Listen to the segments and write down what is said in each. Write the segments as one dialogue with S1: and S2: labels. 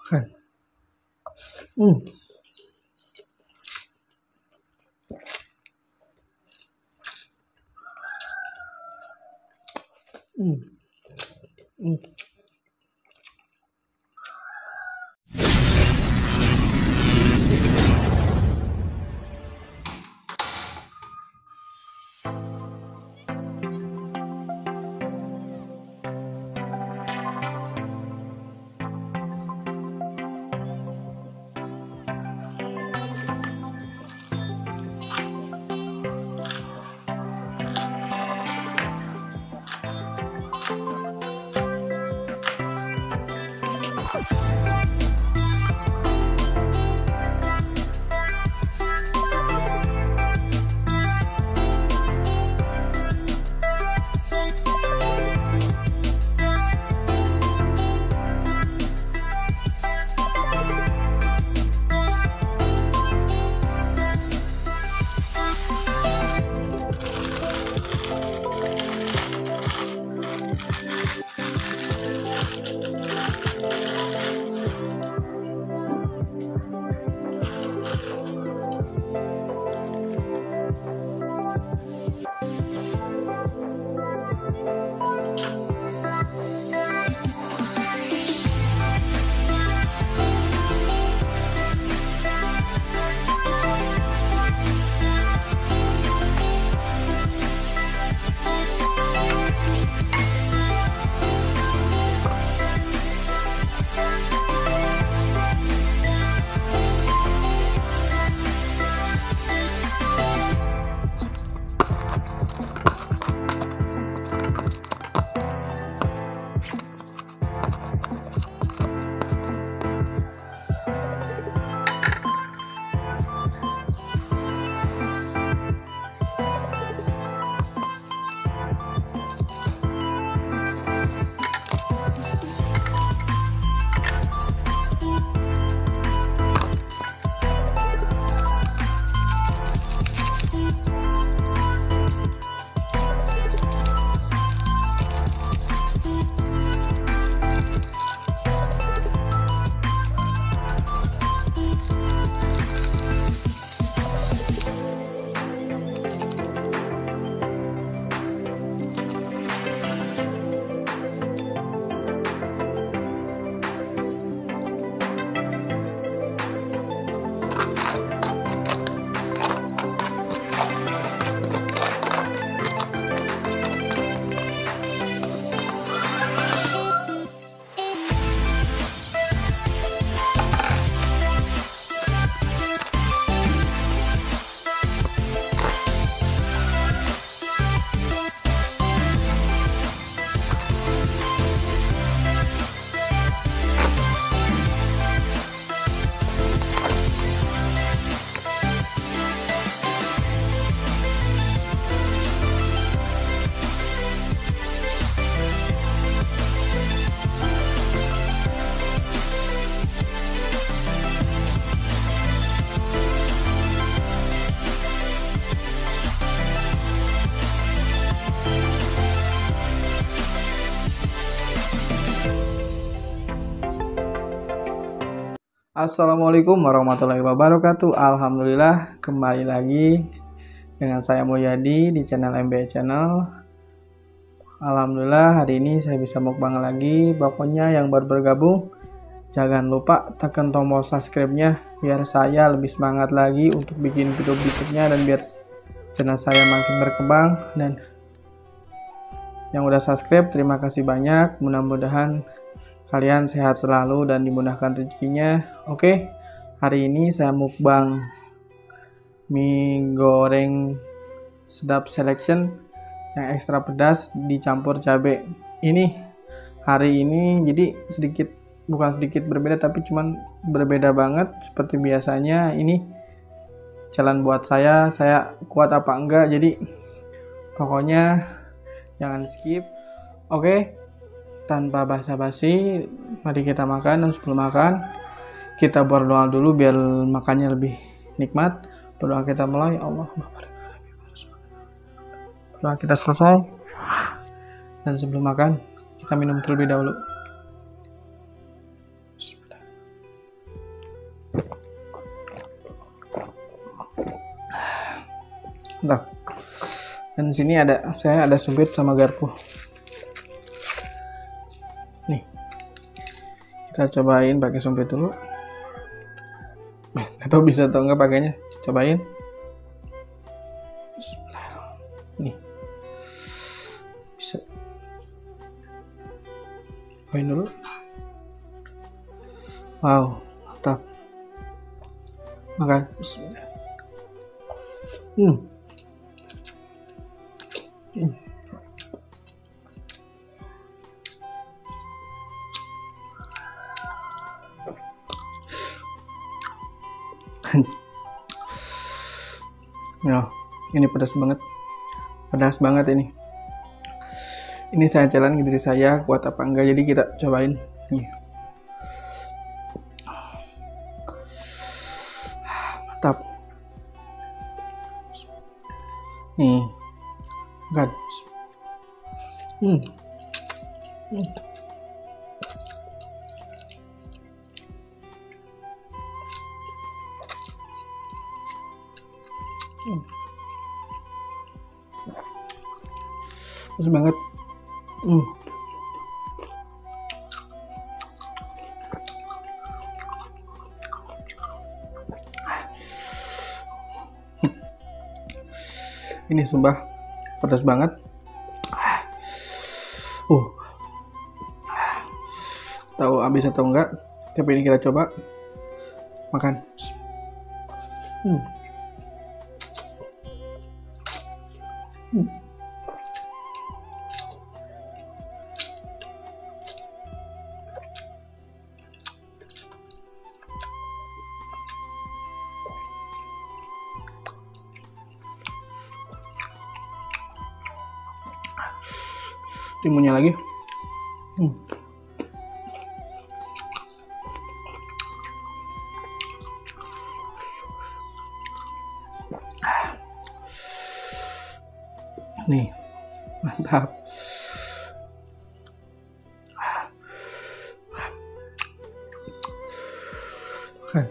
S1: Hmm. Hmm. Hmm. Assalamualaikum warahmatullahi wabarakatuh. Alhamdulillah, kembali lagi dengan saya Mulyadi di channel MBA Channel. Alhamdulillah, hari ini saya bisa mukbang lagi. Pokoknya yang baru bergabung, jangan lupa tekan tombol subscribe-nya biar saya lebih semangat lagi untuk bikin video berikutnya dan biar channel saya makin berkembang. Dan yang udah subscribe, terima kasih banyak. Mudah-mudahan kalian sehat selalu dan dimudahkan rezekinya. Oke, hari ini saya mukbang mie goreng sedap selection yang ekstra pedas dicampur cabai. Ini hari ini jadi bukan sedikit berbeda, tapi cuman berbeda banget seperti biasanya. Ini jalan buat saya kuat apa enggak, jadi pokoknya jangan skip. Oke, tanpa basa-basi, mari kita makan. Dan sebelum makan, kita berdoa dulu biar makannya lebih nikmat. Berdoa kita mulai. Allahumma barik. Berdoa kita selesai. Dan sebelum makan, kita minum terlebih dahulu. Mantap. Dan di sini saya ada sumpit sama garpu. Nih, kita cobain pakai sumpit dulu. Nggak tahu bisa atau enggak pakainya. Cobain. Nih, bisa. Cobain dulu. Wow, mantap. Makan. Bismillah. Ya, ini pedas banget ini. Ini saya challenge diri saya kuat apa enggak, jadi kita cobain. Nih. Mantap. Nih, kan. Bagus banget. Ini sumpah pedas banget. Tahu habis atau enggak, tapi ini kita coba makan. Timunnya lagi. Nih, mantap. Makan.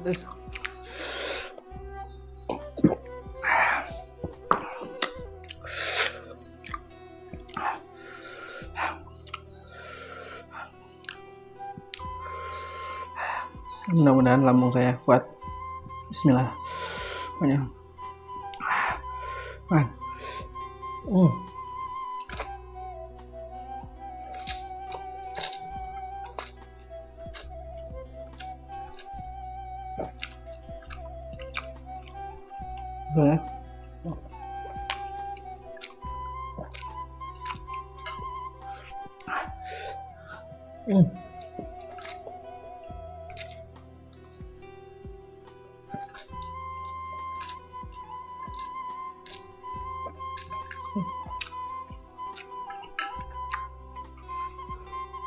S1: Pedas. Mudah-mudahan lambung saya kuat. Bismillah. Banyak. Kan. Boleh.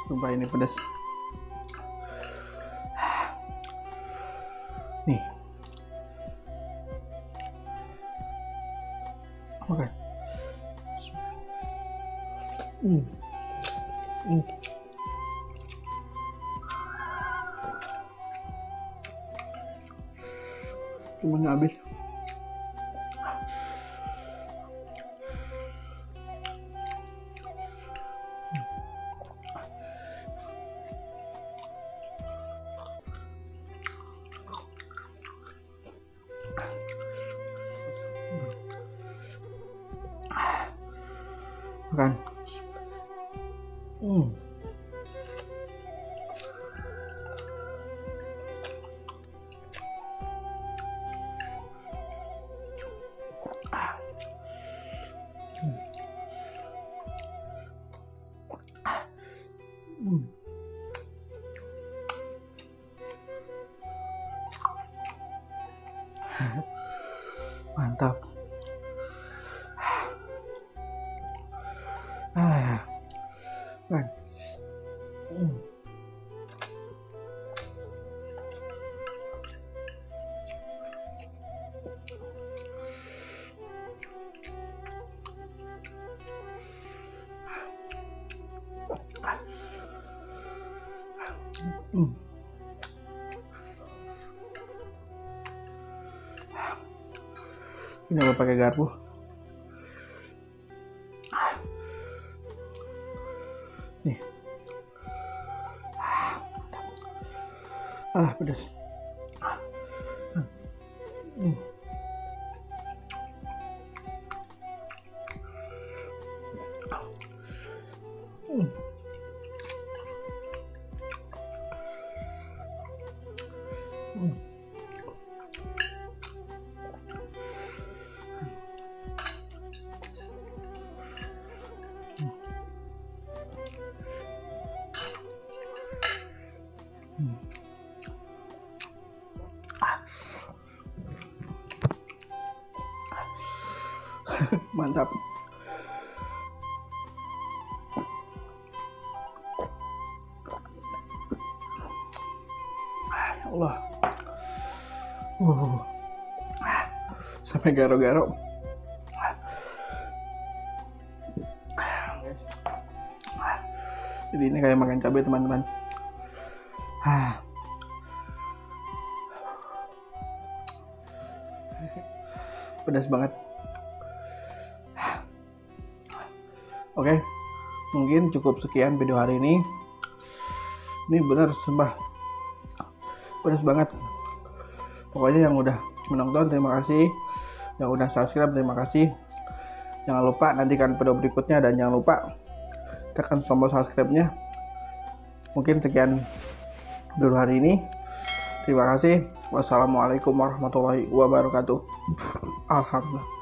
S1: Coba ini pedas. Nih. Oke. Cuma habis. Makan. Mantap. Ini apa pakai garpu? Nih. Alah, pedas. Mantap. Ya Allah. Sampai garo-garo. Jadi ini kayak makan cabai, teman-teman. Pedas banget. Oke, mungkin cukup sekian video hari ini. Ini benar sumpah pedas banget. Pokoknya yang udah menonton terima kasih, yang udah subscribe terima kasih. Jangan lupa nantikan video berikutnya dan jangan lupa tekan tombol subscribe-nya. Mungkin sekian video hari ini. Terima kasih. Wassalamualaikum warahmatullahi wabarakatuh. Alhamdulillah.